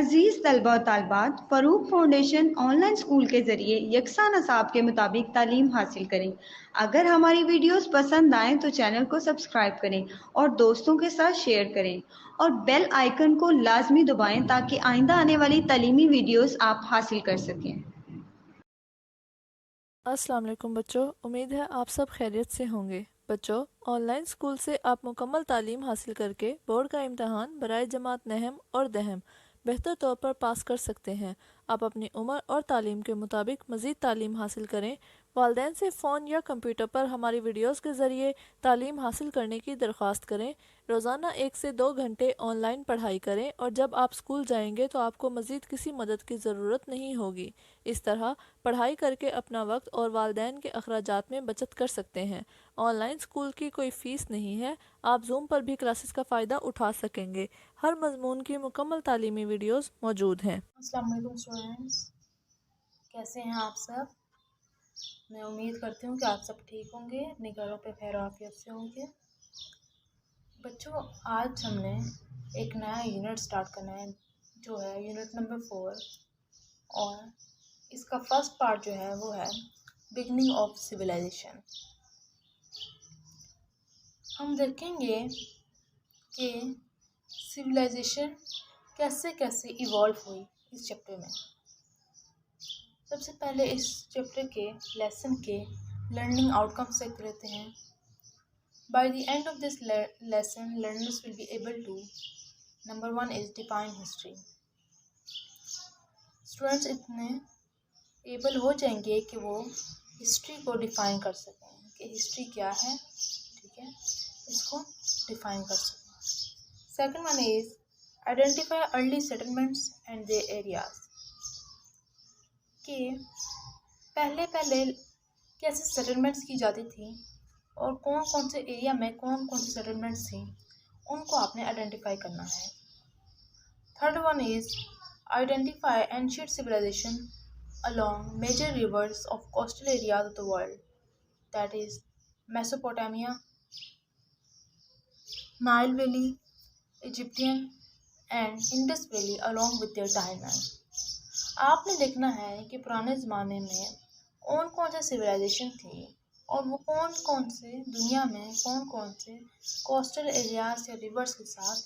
अजीज़ तलबा और तालबात, Farooq foundation online school के ज़रिए यकसा नसाब के मुताबिक तालीम हासिल करें। अगर हमारी वीडियोस पसंद आएँ तो चैनल को सब्सक्राइब करें और दोस्तों के साथ शेयर करें और बेल आइकन को लाजमी दबाएं ताकि आइंदा आने वाली तालीमी वीडियोस आप हासिल कर सकें। अस्सलाम वालेकुम बच्चों, उम्मीद है आप सब खैरियत से होंगे। बच्चों, ऑनलाइन स्कूल से आप मुकम्मल तालीम हासिल करके बोर्ड का इम्तहान बराए जमात नहम और दहम बेहतर तौर पर पास कर सकते हैं। आप अपनी उम्र और तालीम के मुताबिक मज़ीद तालीम हासिल करें। वालिदैन से फ़ोन या कंप्यूटर पर हमारी वीडियोस के ज़रिए तालीम हासिल करने की दरख्वास्त करें। रोज़ाना 1 से 2 घंटे ऑनलाइन पढ़ाई करें और जब आप स्कूल जाएंगे तो आपको मज़ीद किसी मदद की ज़रूरत नहीं होगी। इस तरह पढ़ाई करके अपना वक्त और वालिदैन के अखराजात में बचत कर सकते हैं। ऑनलाइन स्कूल की कोई फ़ीस नहीं है। आप जूम पर भी क्लासेस का फ़ायदा उठा सकेंगे। हर मजमून की मुकम्मल तालीमी वीडियोस मौजूद हैं। अस्सलाम वालेकुम स्टूडेंट्स, कैसे हैं आप सब। मैं उम्मीद करती हूँ कि आप सब ठीक होंगे, अपने घरों पे खैर आफियत से होंगे। बच्चों, आज हमने एक नया यूनिट स्टार्ट करना है जो है यूनिट नंबर 4, और इसका फर्स्ट पार्ट जो है वो है बिगनिंग ऑफ सिविलाइजेशन। हम देखेंगे कि सिविलाइजेशन कैसे कैसे इवॉल्व हुई इस चैप्टर में। सबसे पहले इस चैप्टर के लेसन के लर्निंग आउटकम चेक लेते हैं। By the end of this lesson, learners will be able to, number 1 is define history. Students इतने एबल हो जाएंगे कि वो हिस्ट्री को डिफाइन कर सकें कि हिस्ट्री क्या है, ठीक है, इसको डिफाइन कर सकें। Second one is identify early settlements and there areas, कि पहले पहले कैसे सेटलमेंट्स की जाती थी और कौन कौन से एरिया में कौन कौन सी सेटलमेंट्स थी, उनको आपने आइडेंटिफाई करना है। Third one is identify ancient civilization along major rivers of coastal areas of the world, that is Mesopotamia, Nile valley, Egyptian and Indus valley along with their timeline. आपने देखना है कि पुराने ज़माने में कौन कौन सी सिविलाइजेशन थी और वो कौन कौन से दुनिया में कौन कौन से कोस्टल एरियाज या रिवर्स के साथ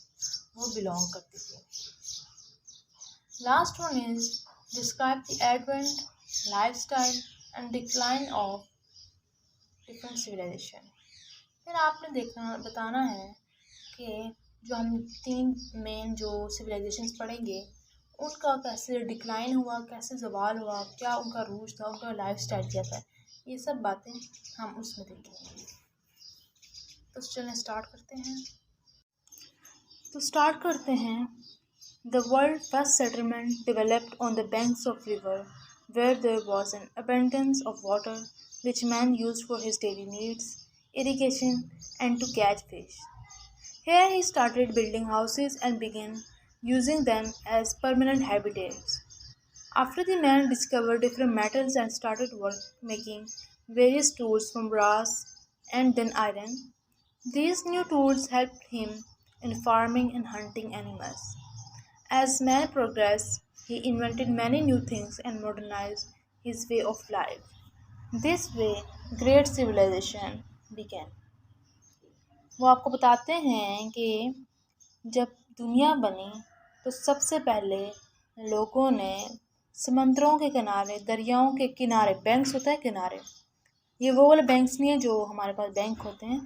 वो बिलोंग करती थी। Last one is describe the advent, lifestyle and decline of different civilization. फिर आपने बताना है कि जो हम 3 मेन जो सिविलाइजेशंस पढ़ेंगे उनका कैसे डिक्लाइन हुआ, कैसे ज़वाल हुआ, क्या उनका रूज था, उनका लाइफस्टाइल क्या था, ये सब बातें हम उसमें देखेंगे। तो चलिए स्टार्ट करते हैं। The world first settlement developed on the banks of river where there was an abundance of water which man used for his daily needs, irrigation and to catch fish. Here he started building houses and began using them as permanent habitats. After the man discovered different metals and started making various tools from brass and then iron, these new tools helped him in farming and hunting animals. As man progressed, he invented many new things and modernized his way of life. This way, great civilization began. वो आपको बताते हैं कि जब दुनिया बनी तो सबसे पहले लोगों ने समंदरों के किनारे, दरियाओं के किनारे, बैंक्स होता है किनारे, ये वो वाले बैंक्स नहीं है जो हमारे पास बैंक होते हैं,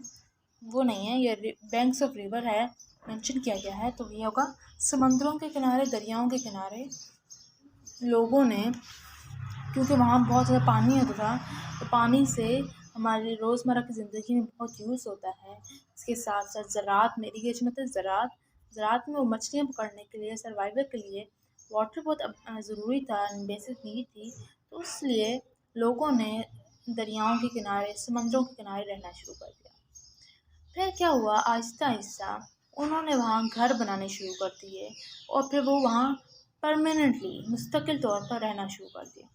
वो नहीं है, ये बैंक्स ऑफ रिवर है, मेंशन किया गया है, तो ये होगा समंदरों के किनारे, दरियाओं के किनारे लोगों ने, क्योंकि वहाँ बहुत ज़्यादा पानी होता था, तो पानी से हमारी रोज़मर्रा की ज़िंदगी में बहुत यूज़ होता है। इसके साथ साथ ज़राअत में, इरीगेशन मतलब ज़राअत में वो मछलियाँ पकड़ने के लिए, सर्वाइवल के लिए वाटर बहुत ज़रूरी था, बेसिक नीड थी, तो इसलिए लोगों ने दरियाओं के किनारे, समंदरों के किनारे रहना शुरू कर दिया। फिर क्या हुआ, आहिस्ता आहिस्ता उन्होंने वहाँ घर बनाने शुरू कर दिए और फिर वो वहाँ परमानेंटली मुस्तकिल तौर पर रहना शुरू कर दिया।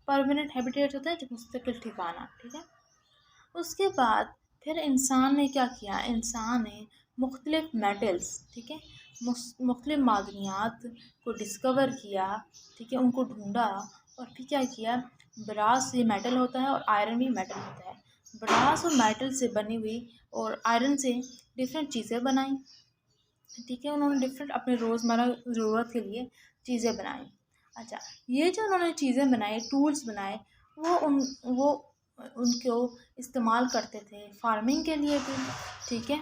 परमानेंट हैबिटेट होता है जो मुस्तकिल ठिकाना, ठीक है। उसके बाद फिर इंसान ने क्या किया, इंसान ने मुख्तलिफ मेटल्स, ठीक है, मुख्तलिफ मादनियात को डिस्कवर किया, ठीक है, उनको ढूंढा और फिर क्या किया, ब्रास ये मेटल होता है और आयरन भी मेटल होता है, ब्रास और मेटल से बनी हुई और आयरन से डिफरेंट चीज़ें बनाई, ठीक है, उन्होंने डिफरेंट अपने रोज़मर्रा ज़रूरत के लिए चीज़ें बनाई। अच्छा, ये जो उन्होंने चीज़ें बनाई, टूल्स बनाए, वो उनको इस्तेमाल करते थे फार्मिंग के लिए भी, ठीक है,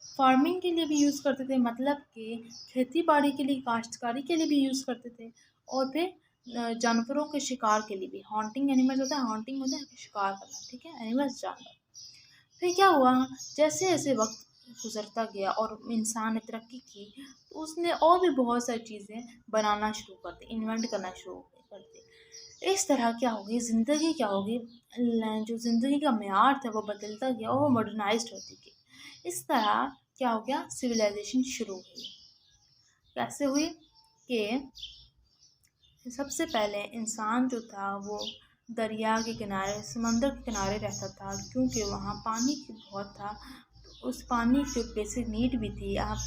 फार्मिंग के लिए भी यूज़ करते थे, मतलब कि खेती बाड़ी के लिए, काश्तकारी के लिए भी यूज़ करते थे, और फिर जानवरों के शिकार के लिए भी, हॉन्टिंग एनिमल्स होता है, हॉन्टिंग होता है शिकार करना, ठीक है, एनिमल्स जानवर। फिर क्या हुआ, जैसे जैसे वक्त गुजरता गया और इंसान ने तरक्की की, तो उसने और भी बहुत सारी चीज़ें बनाना शुरू कर दी, इन्वेंट करना शुरू कर दी। इस तरह क्या होगी, ज़िंदगी क्या होगी, जो ज़िंदगी का मेयार था वो बदलता गया और वो मॉडर्नाइज्ड होती गई। इस तरह क्या हो गया, सिविलाइजेशन शुरू हुई। कैसे हुई कि सबसे पहले इंसान जो था वो दरिया के किनारे, समंदर के किनारे रहता था, क्योंकि वहाँ पानी की बहुत था, तो उस पानी की बेसिक नीड भी थी, आप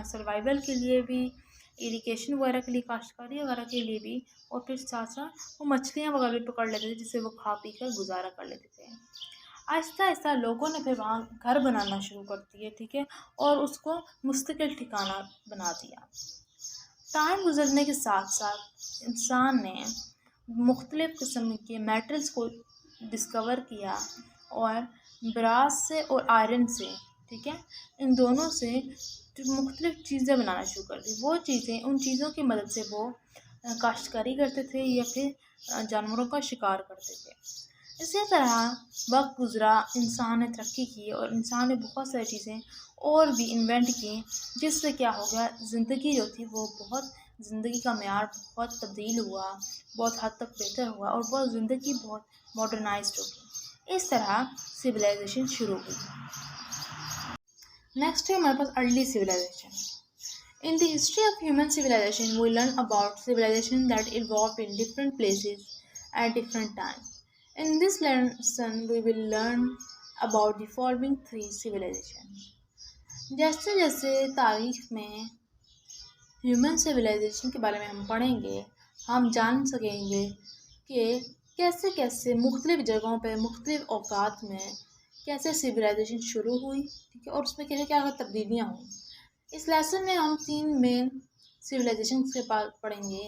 सर्वाइवल के लिए भी, इरिगेशन वगैरह के लिए, काश्तकारी वगैरह के लिए भी, और फिर साथ साथ वो मछलियाँ वगैरह भी पकड़ लेते थे, जिससे वो खा पी कर गुजारा कर लेते थे। आहिस्ता आहिस्ता लोगों ने फिर वहाँ घर बनाना शुरू कर दिए, ठीक है, और उसको मुस्तकिल ठिकाना बना दिया। टाइम गुजरने के साथ साथ इंसान ने मुख्तलिफ़ किस्म के मेटल्स को डिस्कवर किया, और ब्रास से और आयरन से, ठीक है, इन दोनों से मुख्तलिफ़ चीज़ें बनाना शुरू कर दी। वो चीज़ें, उन चीज़ों की मदद से वो काश्तकारी करते थे या फिर जानवरों का शिकार करते थे। इसी तरह वक्त गुज़रा, इंसान ने तरक्की की और इंसान ने बहुत सारी चीज़ें और भी इन्वेंट की, जिससे क्या हो गया, ज़िंदगी जो थी वो बहुत, ज़िंदगी का मेयार बहुत तब्दील हुआ, बहुत हद तक बेहतर हुआ, और बहुत ज़िंदगी बहुत मॉडर्नाइज्ड हो गई। इस तरह सिविलाइजेशन शुरू हुई। नेक्स्ट है हमारे पास early civilisation. In the history of human civilization, we learn about civilization that evolved in different places at different times. In this lesson, we will learn about the following three civilizations. जैसे जैसे तारीख में human civilisation के बारे में हम पढ़ेंगे, हम जान सकेंगे कि कैसे कैसे मुख्तलिफ़ जगहों पर, मुख्तलिफ़ औकात में कैसे सिविलाइजेशन शुरू हुई, ठीक है, और उसमें क्या क्या तब्दीलियाँ हुई। इस लेसन में हम 3 मेन सिविलाइजेशन के बाद पढ़ेंगे।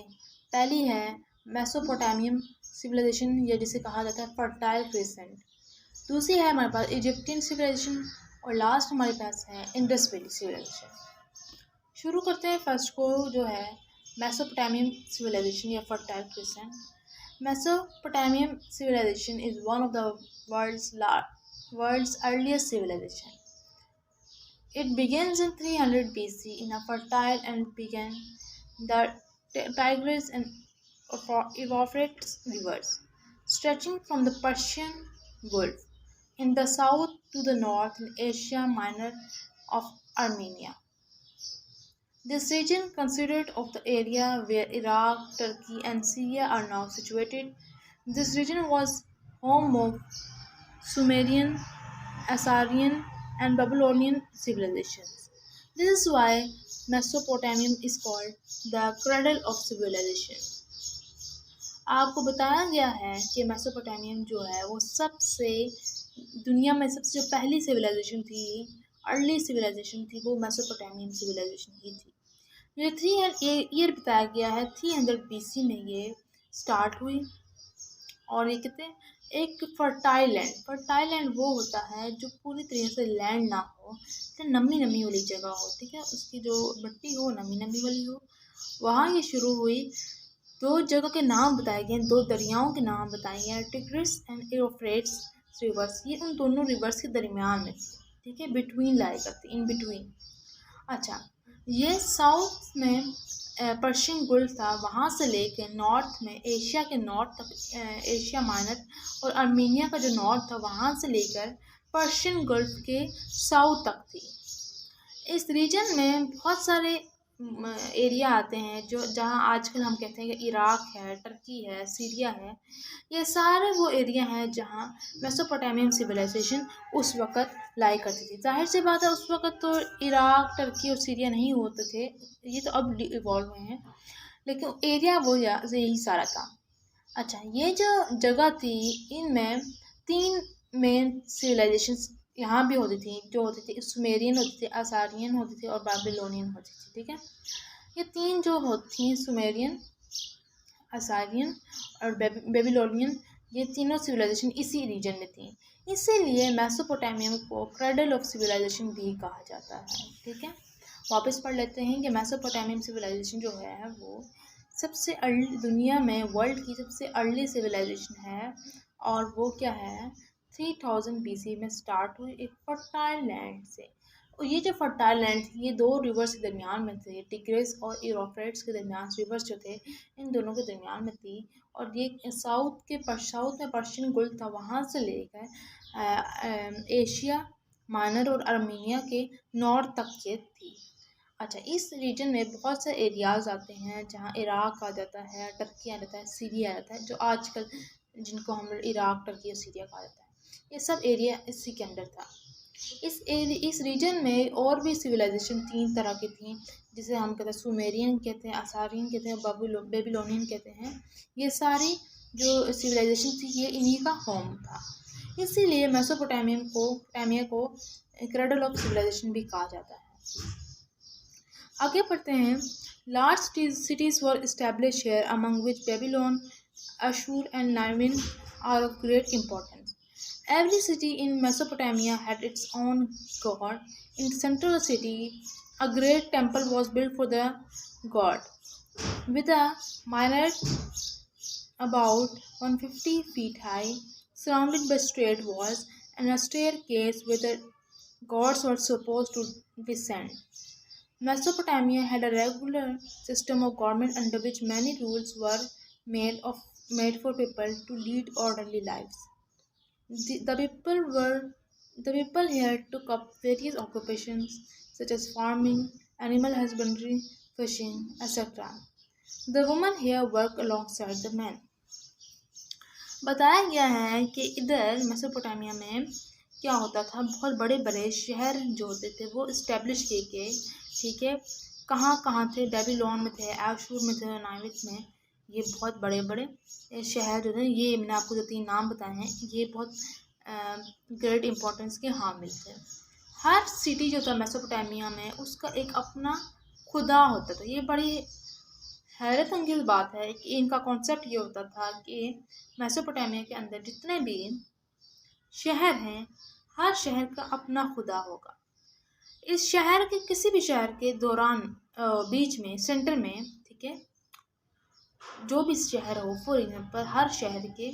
पहली है मेसोपोटामियन सिविलाइजेशन, या जिसे कहा जाता है फर्टाइल क्रेसेंट। दूसरी है हमारे पास इजिप्टियन सिविलाइजेशन, और लास्ट हमारे पास है इंडस वैली सिविलाइजेशन। शुरू करते हैं फर्स्ट को, जो है मेसोपोटामियन सिविलाइजेशन या fertile crescent. Mesopotamian civilization is one of the world's earliest civilization. It begins in 300 BC in a fertile and began the Tigris and Euphrates rivers, stretching from the Persian Gulf in the south to the north in Asia Minor of Armenia. This region, considered of the area where Iraq, Turkey, and Syria are now situated, this region was home of Sumerian, Assyrian, and Babylonian civilizations. This is why Mesopotamia is called the cradle of civilization. आपको बताया गया है कि Mesopotamian जो है वो सबसे, दुनिया में सबसे जो पहली सिविलाइजेशन थी, अर्ली सिविलाइजेशन थी, वो मेसोपोटामियन सिविलाइजेशन ही थी। ये 300 ईयर बताया गया है, 300 BC में ये स्टार्ट हुई। और ये कहते हैं एक फर्टाइल लैंड वो होता है जो पूरी तरीके से लैंड ना हो, तो नमी नमी वाली जगह हो, ठीक है, उसकी जो मिट्टी हो नमी नमी वाली हो। वहाँ ये शुरू हुई। 2 जगह के नाम बताए गए, 2 दरियाओं के नाम बताए गए हैं, टिग्रिस एंड यूफ्रेट्स रिवर्स। ये उन दोनों रिवर्स के दरमियान में, ठीक है, बिटवीन लाई करती, इन बिटवीन। अच्छा, ये साउथ में पर्शियन गुल्फ था, वहाँ से लेकर नॉर्थ में एशिया के नॉर्थ तक, एशिया माइनर और आर्मीनिया का जो नॉर्थ था, वहाँ से लेकर पर्शियन गुल्फ के साउथ तक थी। इस रीजन में बहुत सारे एरिया आते हैं जो जहाँ आजकल हम कहते हैं कि इराक है, टर्की है, सीरिया है, ये सारे वो एरिया हैं जहाँ मेसोपोटामियन सिविलाइजेशन उस वक़्त लाई करती थी। ज़ाहिर सी बात है उस वक़्त तो इराक, टर्की और सीरिया नहीं होते थे, ये तो अब इवॉल्व हुए हैं, लेकिन एरिया वो यही सारा था। अच्छा, ये जो जगह थी इनमें 3 मेन सिविलाइजेशंस यहाँ भी होती थी, जो होती थी सुमेरियन होती थी, असारियन होती थी और बाबिलोनियन होती थी। ठीक है, ये 3 जो होती थी सुमेरियन, असारियन और बेबीलोनियन, ये तीनों सिविलाइजेशन इसी रीजन में थी, इसीलिए मेसोपोटामिया को क्रेडल ऑफ सिविलाइजेशन भी कहा जाता है। ठीक है, वापस पढ़ लेते हैं कि मेसोपोटामियन सिविलाइजेशन जो है वो सबसे अर्ली दुनिया में वर्ल्ड की सबसे अर्ली सिविलाइजेशन है, और वो क्या है 3000 BC में स्टार्ट हुई एक फर्टाइल लैंड से। और ये जो फर्टाइल लैंड थी ये 2 रिवर्स के दरमियान में थे, टिग्रिस और यूफ्रेट्स के दरमियान रिवर्स जो थे इन दोनों के दरमियान में थी, और ये साउथ में पर्शियन गुल्फ था, वहाँ से लेकर एशिया माइनर और आर्मीनिया के नॉर्थ तक के थी। अच्छा, इस रीजन में बहुत से एरियाज़ आते हैं जहाँ इराक आ जाता है, टर्की आ जाता है, सीरिया आ जाता है, जो आजकल जिनको हम इराक, टर्की और सीरिया कहा जाता है, ये सब एरिया इसी के अंदर था। इस रीजन में और भी सिविलाइजेशन 3 तरह की थी, जिसे हम कहते हैं सुमेरियन कहते हैं, असारियन कहते हैं, बेबीलोनियन कहते हैं। ये सारी जो सिविलाइजेशन थी ये इन्हीं का होम था, इसीलिए मेसोपोटामिया को क्रेडल ऑफ सिविलाइजेशन भी कहा जाता है। आगे बढ़ते हैं। Large cities were established here, among which Babylon, Ashur and Nineveh are of great importance. Every city in Mesopotamia had its own god. In the center of the city, a great temple was built for the god, with a minaret about 150 feet high, surrounded by straight walls, and a staircase where the gods were supposed to descend. Mesopotamia had a regular system of government under which many rules were made for people to lead orderly lives. The people here took up various occupations such as farming, animal husbandry, fishing, etc. The women here work alongside the men. बताया गया है कि इधर Mesopotamia में क्या होता था, बहुत बड़े बड़े शहर जो होते थे वो इस्टेब्लिश किए गए। ठीक है, कहाँ थे? बेबीलोन में थे, आशूर में थे, नाइविथ में। ये बहुत बड़े बड़े शहर जो थे, ये मैंने आपको जो 3 नाम बताए हैं ये बहुत ग्रेट इम्पोर्टेंस के हामिल थे। हर सिटी जो था मेसोपोटामिया में उसका एक अपना खुदा होता था। ये बड़ी हैरत अंगेज बात है कि इनका कॉन्सेप्ट ये होता था कि मेसोपोटामिया के अंदर जितने भी शहर हैं हर शहर का अपना खुदा होगा। इस शहर के किसी भी शहर के दौरान बीच में सेंटर में, ठीक है, जो भी शहर हो फॉर एग्जाम्पल हर शहर के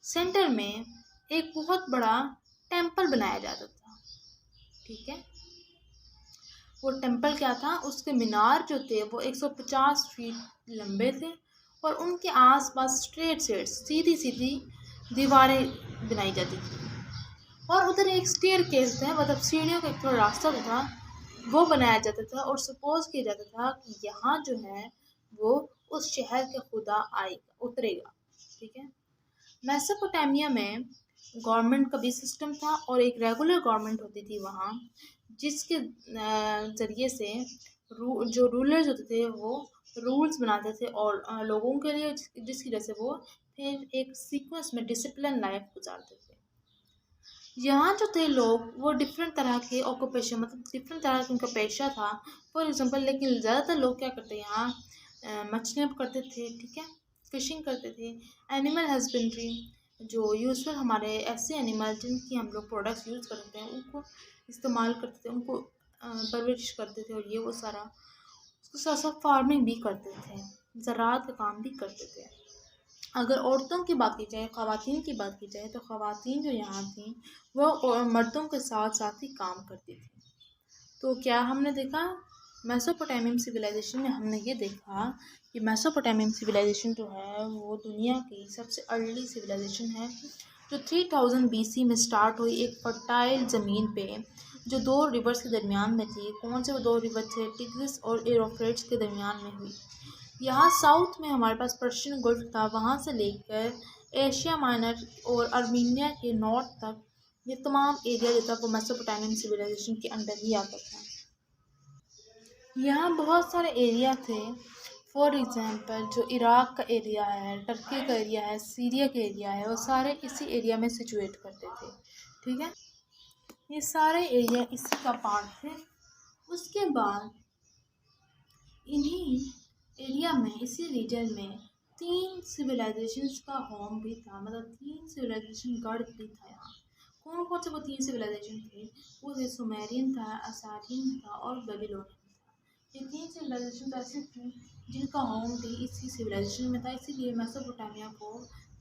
सेंटर में एक बहुत बड़ा टेंपल बनाया जाता था। ठीक है, वो टेंपल क्या था, उसके मीनार जो थे वो 150 फीट लंबे थे और उनके आसपास स्ट्रेट सीधी सीधी दीवारें बनाई जाती थी, और उधर एक स्टेयरकेस था, मतलब सीढ़ियों का एक थोड़ा रास्ता था वो बनाया जाता था, और सपोज किया जाता था कि यहाँ जो है वो उस शहर के खुदा आएगा, उतरेगा। ठीक है, मेसोपोटामिया में गवर्नमेंट का भी सिस्टम था और एक रेगुलर गवर्नमेंट होती थी वहाँ, जिसके ज़रिए से जो रूलर्स होते थे वो रूल्स बनाते थे और लोगों के लिए, जिसकी वजह से वो फिर एक सीक्वेंस में डिसिप्लिन लाइफ गुजारते थे। यहाँ जो थे लोग वो डिफरेंट तरह के ऑक्यूपेशन, मतलब डिफरेंट तरह का उनका पेशा था फॉर एग्जांपल, लेकिन ज़्यादातर लोग क्या करते यहाँ मछलियाँ करते थे, ठीक है, फिशिंग करते थे, एनिमल हस्बेंड्री, जो यूजुअल हमारे ऐसे एनिमल जिनकी हम लोग प्रोडक्ट्स यूज़ करते हैं उनको इस्तेमाल करते थे, उनको परवरिश करते थे, और ये वो सारा उसके साथ साथ फार्मिंग भी करते थे, ज़राअत का काम भी करते थे। अगर औरतों की बात की जाए, ख़वातीन की बात की जाए, तो ख़वातीन जो यहाँ थी वो मर्दों के साथ साथ ही काम करती थी। तो क्या हमने देखा मेसोपोटामियन सिविलाइजेशन में, हमने ये देखा कि मेसोपोटामियन सिविलाइजेशन जो है वो दुनिया की सबसे अर्ली सिविलाइजेशन है, जो 3000 BC में स्टार्ट हुई एक फर्टाइल ज़मीन पे, जो 2 रिवर्स के दरमियान में थी। कौन से वो 2 रिवर थे? टिग्रिस और यूफ्रेट्स के दरमियान में हुई। यहाँ साउथ में हमारे पास पर्शियन गल्फ था, वहाँ से लेकर एशिया माइनर और आर्मीनिया के नॉर्थ तक ये तमाम एरिया जो था वो मेसोपोटामियन सिविलाइजेशन के अंडर ही आता था। यहाँ बहुत सारे एरिया थे। फॉर एग्ज़ाम्पल जो इराक़ का एरिया है, टर्की का एरिया है, सीरिया का एरिया है, वो सारे इसी एरिया में सिचुएट करते थे। ठीक है, ये सारे एरिया इसी का पार्ट थे। उसके बाद इन्हीं एरिया में, इसी रीजन में 3 सिविलाइजेशंस का होम भी था, मतलब 3 सिविलाइजेशन गढ़ भी था यहाँ। कौन कौन से वो 3 सिविलाइजेशन थे? वो थे सुमेरियन था, असारियन था और बेबीलोनियन था। ये 3 सिविलाइजेशन ऐसी थी जिनका होम भी इसी सिविलाइजेशन में था, इसीलिए मेसोपोटामिया को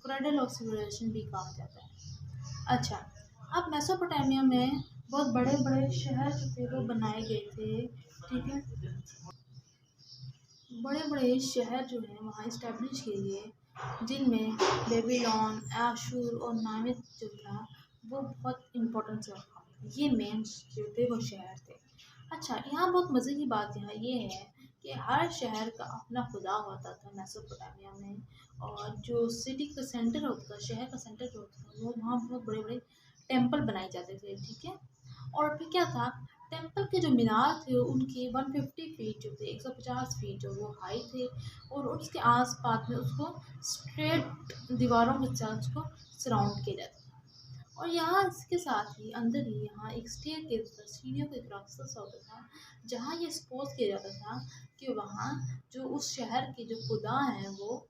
क्रेडल ऑफ सिविलाइजेशन भी कहा जाता है। अच्छा, अब मेसोपोटामिया में बहुत बड़े बड़े शहर जो थे वो बनाए गए थे। ठीक है, बड़े बड़े शहर जो हैं वहाँ इस्टेब्लिश किए गए, जिनमें बेबीलोन, आशूर और नामित जो था वो बहुत इम्पोर्टेंस रखा। ये मेन जो थे वो शहर थे। अच्छा, यहाँ बहुत मज़े की बात यहाँ ये है कि हर शहर का अपना खुदा होता था मेसोपोटामिया में, और जो सिटी का सेंटर होता था, शहर का सेंटर जो होता था, वो वहाँ बहुत बड़े बड़े टेम्पल बनाए जाते थे। ठीक है, और फिर क्या था, टेम्पल के जो मीनार थे उनके 150 फीट जो थे, 150 फीट जो वो हाई थे, और उसके आस पास में उसको स्ट्रेट दीवारों के साथ उसको सराउंड किया जाता था। और यहाँ इसके साथ ही अंदर ही यहाँ एक स्टेयर के सीढ़ियों के रास्ता सा होता था, जहाँ ये सपोज किया जाता था कि वहाँ जो उस शहर के जो खुदा हैं वो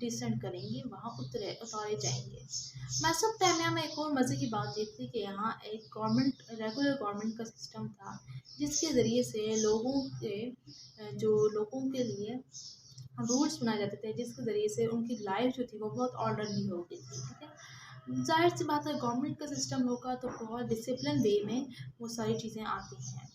डिसेंड करेंगे, वहाँ उतारे जाएंगे। मेसोपोटामिया में एक और मज़े की बात ये थी कि यहाँ एक गवर्नमेंट, रेगुलर गवर्नमेंट का सिस्टम था, जिसके ज़रिए से लोगों के लिए रूल्स बनाए जाते थे, जिसके ज़रिए से उनकी लाइफ जो थी वो बहुत ऑर्डरली हो गई थी। ठीक है, जाहिर सी बात है गवर्नमेंट का सिस्टम होगा तो बहुत डिसिप्लिन वे में वो सारी चीज़ें आती हैं।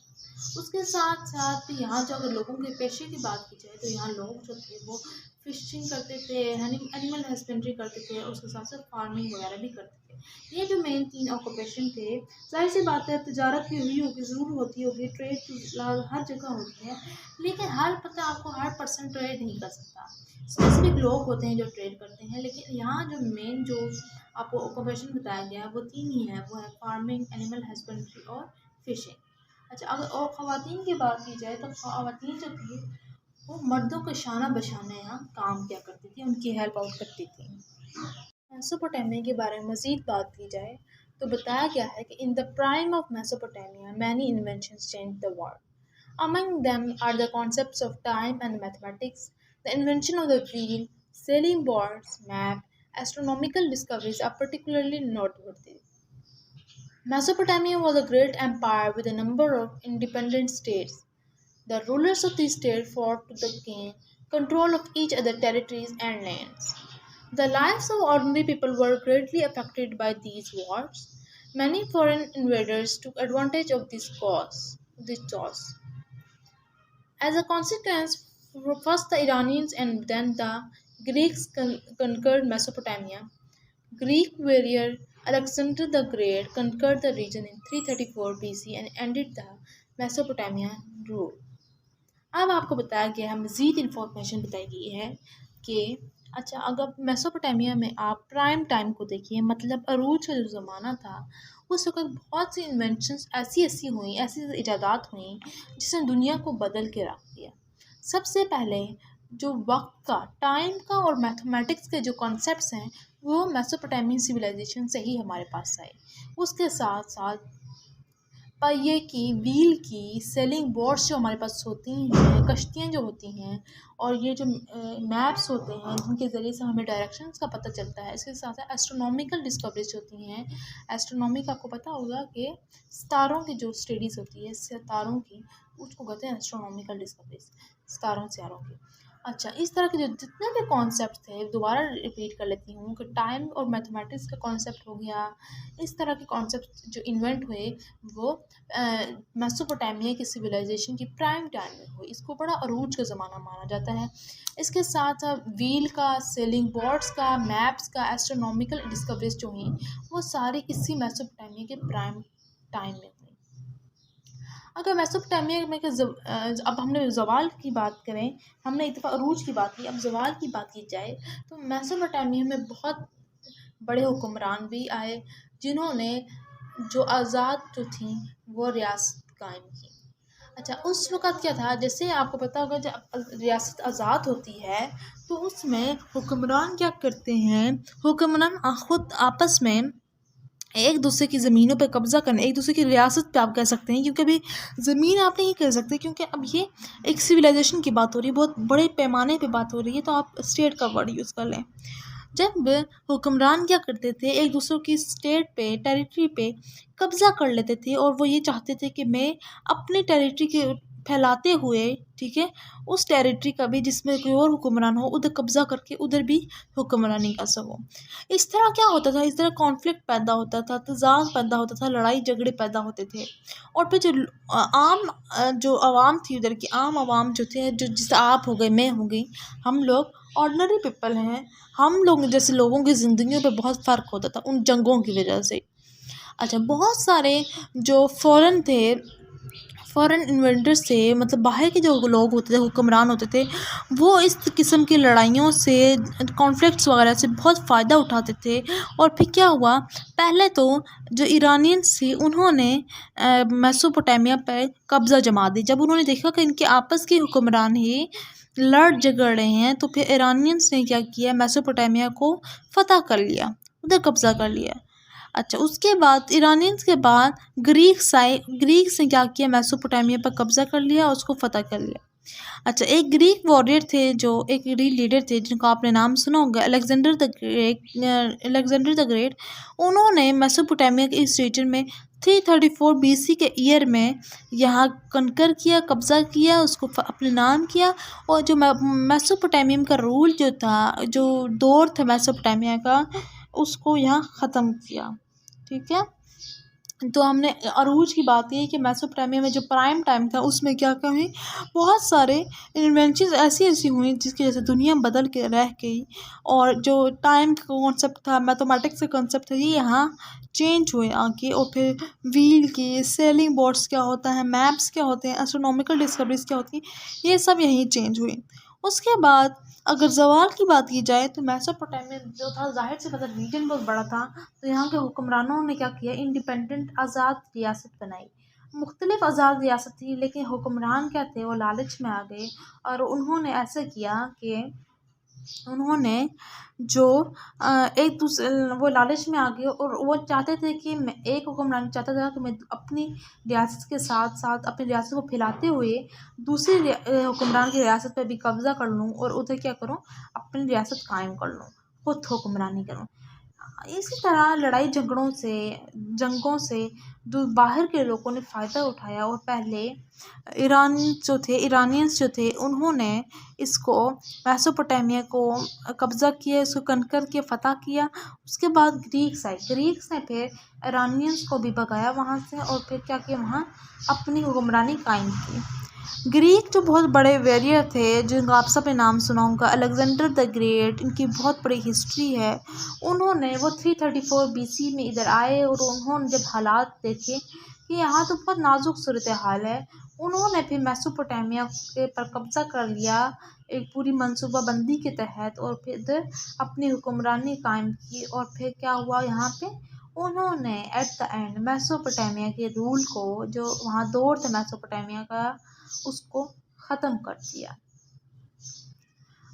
उसके साथ साथ यहाँ जो अगर लोगों के पेशे की बात की जाए तो यहाँ लोग जो थे वो फिशिंग करते थे, एनिमल हस्बेंड्री करते थे, और उसके साथ साथ फार्मिंग वगैरह भी करते थे। ये जो मेन 3 ऑक्यूपेशन थे, जाहिर सी बात है तजारत भी हुई होगी, ज़रूर होती होगी, ट्रेड तो हर जगह होती है, लेकिन हर पर्सन ट्रेड नहीं कर सकता। स्पेसिफिक लोग होते हैं जो ट्रेड करते हैं, लेकिन यहाँ जो मेन जो आपको ऑक्यूपेशन बताया गया है वो 3 ही है, वो है फार्मिंग, एनिमल हस्बेंड्री और फिशिंग। अच्छा, अगर और ख़वातीन की बात की जाए तो ख़वातीन जो थी वो मर्दों के शाना बशाना यहाँ काम किया करती थी, उनकी हेल्प आउट करती थी। मेसोपोटामिया के बारे में मज़ीद बात की जाए तो बताया गया है कि in the prime of Mesopotamia many inventions change the world. Among them are the concepts of time and mathematics, the invention of the wheel, sailing boats, map, astronomical discoveries are particularly noteworthy. Mesopotamia was a great empire with a number of independent states. The rulers of these states fought to gain control of each other's territories and lands. The lives of ordinary people were greatly affected by these wars. Many foreign invaders took advantage of this cause. As a consequence, first the Iranians and then the Greeks conquered Mesopotamia. Greek warrior Alexander the Great conquered the region in 334 BC and ended the Mesopotamian rule. अब आपको बताया गया है, मज़ीद information बताई गई है कि अच्छा, अगर मेसोपोटामिया में आप प्राइम टाइम को देखिए, मतलब अरूज का जो ज़माना था, उस वक्त बहुत सी इन्वेंशंस ऐसी हुई, ऐसी इजादात हुई जिसने दुनिया को बदल के रख दिया। सबसे पहले जो वक्त का, टाइम का और मैथमेटिक्स के जो कॉन्सेप्ट्स हैं वो मेसोपोटामियन सिविलाइजेशन से ही हमारे पास आए। उसके साथ साथ पहिए की, व्हील की, सेलिंग बोट्स जो हमारे पास होती हैं, कश्तियाँ जो होती हैं, और ये जो मैप्स होते हैं जिनके ज़रिए से हमें डायरेक्शंस का पता चलता है। इसके साथ साथ एस्ट्रोनॉमिकल डिस्कवरीज होती हैं। एस्ट्रोनॉमी का आपको पता होगा कि सितारों की जो स्टडीज़ होती है, सितारों की, उसको कहते हैं एस्ट्रोनॉमिकल डिस्कवरीज, सितारों की। अच्छा, इस तरह के जो जितने भी कॉन्सेप्ट थे, दोबारा रिपीट कर लेती हूँ कि टाइम और मैथमेटिक्स का कॉन्सेप्ट हो गया, इस तरह के कॉन्सेप्ट जो इन्वेंट हुए वो मेसोपोटामिया की सिविलाइजेशन की प्राइम टाइम में हुई। इसको बड़ा अरूज का ज़माना माना जाता है। इसके साथ व्हील का, सेलिंग बोर्ड्स का, मैप्स का, एस्ट्रोनॉमिकल डिस्कवरीज जो हुई वो सारी इसी मेसोपोटामिया के प्राइम टाइम में हुई। अगर मेसोपोटामिया में अब हमने ज़वाल की बात करें, हमने एक दफ़ा अरूज की बात की, अब ज़वाल की बात की जाए तो मेसोपोटामिया में बहुत बड़े हुक्मरान भी आए जिन्होंने जो आज़ाद जो थी वो रियासत कायम की। अच्छा, उस वक़्त क्या था, जैसे आपको पता होगा जब रियासत आज़ाद होती है तो उसमें हुक्मरान क्या करते हैं, हुक्मरान खुद आपस में एक दूसरे की ज़मीनों पे कब्ज़ा करने, एक दूसरे की रियासत पे आप कह सकते हैं, क्योंकि अभी ज़मीन आप नहीं कह सकते, क्योंकि अब ये एक सिविलाइजेशन की बात हो रही है, बहुत बड़े पैमाने पे बात हो रही है, तो आप स्टेट का वर्ड यूज़ कर लें। जब हुक्मरान क्या करते थे, एक दूसरे की स्टेट पे, टेरिटरी पे कब्ज़ा कर लेते थे और वो ये चाहते थे कि मैं अपनी टेरिटरी के फैलाते हुए, ठीक है, उस टेरिटरी का भी जिसमें कोई और हुक्मरान हो उधर कब्ज़ा करके उधर भी हुक्मरानी कर सको। इस तरह क्या होता था, इस तरह कॉन्फ्लिक्ट पैदा होता था, तज़ाद पैदा होता था, लड़ाई झगड़े पैदा होते थे। और फिर जो जो आवाम थी उधर की आम आवाम जो थे, जो जैसे आप हो गए, मैं हो गई, हम लोग ऑर्डिनरी पीपल हैं, हम लोग जैसे लोगों की ज़िंदगियों पे बहुत फ़र्क होता था उन जंगों की वजह से। अच्छा, बहुत सारे जो फ़ॉरेन इन्वेडर्स थे, मतलब बाहर के जो लोग होते थे, हुक्मरान होते थे, वो इस किस्म की लड़ाइयों से, कॉन्फ्लिक्ट्स वगैरह से बहुत फ़ायदा उठाते थे। और फिर क्या हुआ, पहले तो जो ईरानियंस थे उन्होंने मेसोपोटामिया पर कब्ज़ा जमा दी। जब उन्होंने देखा कि इनके आपस के हुक्मरान ही लड़ झगड़ रहे हैं, तो फिर ईरानियंस ने क्या किया, मेसोपोटामिया को फ़तह कर लिया, उधर कब्ज़ा कर लिया। अच्छा, उसके बाद ईरानियंस के बाद ग्रीक्स ने क्या किया, मेसोपोटामिया पर कब्ज़ा कर लिया और उसको फ़तह कर लिया। अच्छा, एक ग्रीक वॉरियर थे, जो एक ग्रीक लीडर थे जिनका आपने नाम सुना होगा, अलेक्जेंडर द ग्रेट। उन्होंने मेसोपोटामिया के इस रीजन में 334 BC के ईयर में यहाँ कनकर किया, कब्ज़ा किया, उसको अपने नाम किया। और जो मेसोपोटामिया का रूल जो था, जो दौर था मेसोपोटामिया का, उसको यहाँ ख़त्म किया। ठीक है, तो हमने अरूज की बात की कि मेसोपोटामिया में जो प्राइम टाइम था उसमें क्या क्या हुई, बहुत सारे इन्वेंशंस ऐसी ऐसी हुई जिसकी वजह से दुनिया बदल के रह गई। और जो टाइम का कॉन्सेप्ट था, मैथमेटिक्स का कॉन्सेप्ट था, ये यहाँ चेंज हुए आके। और फिर व्हील की सेलिंग बोर्ड्स क्या होता है, मैप्स क्या होते हैं, एस्ट्रोनॉमिकल डिस्कवरीज क्या होती है, ये सब यहीं चेंज हुई। उसके बाद अगर ज़वाल की बात की जाए तो मेसोपोटामिया जो था, जाहिर से मतलब रीजन बहुत बड़ा था, तो यहाँ के हुक्मरानों ने क्या किया, इंडिपेंडेंट आज़ाद रियासत बनाई। मुख्तलिफ आज़ाद रियासत थी, लेकिन हुक्मरान क्या थे, वो लालच में आ गए और उन्होंने ऐसा किया कि उन्होंने जो एक दूसरे वो लालच में आ गए और वो चाहते थे कि मैं, एक हुक्मरान चाहता था कि मैं अपनी रियासत के साथ साथ अपनी रियासत को फैलाते हुए दूसरी हुक्मरान की रियासत पर भी कब्ज़ा कर लूँ और उधर क्या करूँ, अपनी रियासत कायम कर लूँ, खुद हुक्मरानी करूँ। इसी तरह लड़ाई झगड़ों से, जंगों से जो बाहर के लोगों ने फ़ायदा उठाया। और पहले ईरानियंस जो थे उन्होंने इसको मेसोपोटामिया को कब्ज़ा किया, इसको कनकर के फ़तह किया। उसके बाद ग्रीक्स ने फिर ईरानियंस को भी भगाया वहाँ से और फिर क्या किया, वहाँ अपनी हुक्मरानी कायम की। ग्रीक जो बहुत बड़े वॉरियर थे, जिनका आप सब ने नाम सुना होगा, अलेक्जेंडर द ग्रेट, इनकी बहुत बड़ी हिस्ट्री है। उन्होंने वो 334 BC में इधर आए और उन्होंने जब हालात देखे कि यहाँ तो बहुत नाजुक सूरत हाल है, उन्होंने फिर मेसोपोटामिया के पर कब्ज़ा कर लिया एक पूरी मंसूबाबंदी के तहत और फिर इधर अपनी हुक्मरानी कायम की। और फिर क्या हुआ, यहाँ पे उन्होंने एट द एंड मेसोपोटामिया के रूल को, जो वहाँ दौर था मेसोपोटामिया का, उसको ख़त्म कर दिया।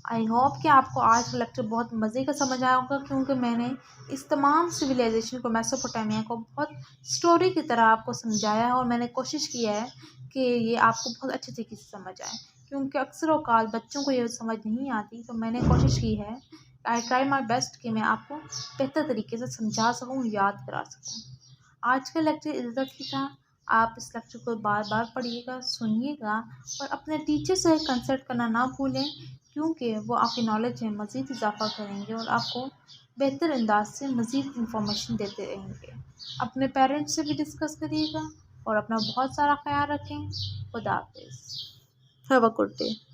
आई होप कि आपको आज का लेक्चर बहुत मज़े का समझ आया होगा, क्योंकि मैंने इस तमाम सिविलाइजेशन को, मेसोपोटामिया को बहुत स्टोरी की तरह आपको समझाया है और मैंने कोशिश किया है कि ये आपको बहुत अच्छे तरीके से समझ आए, क्योंकि अक्सर औकात बच्चों को ये समझ नहीं आती। तो मैंने कोशिश की है, आई ट्राई माई बेस्ट कि मैं आपको बेहतर तरीके से समझा सकूँ, याद करा सकूँ। आज का लेक्चर इधर तक ही था। आप इस लेक्चर को बार बार पढ़िएगा, सुनिएगा और अपने टीचर से कंसल्ट करना ना भूलें, क्योंकि वो आपकी नॉलेज में मज़ीद इजाफ़ा करेंगे और आपको बेहतर अंदाज से मज़ीद इंफॉर्मेशन देते रहेंगे। अपने पेरेंट्स से भी डिस्कस करिएगा और अपना बहुत सारा ख्याल रखें। खुदा हाफिज़। Have a good day.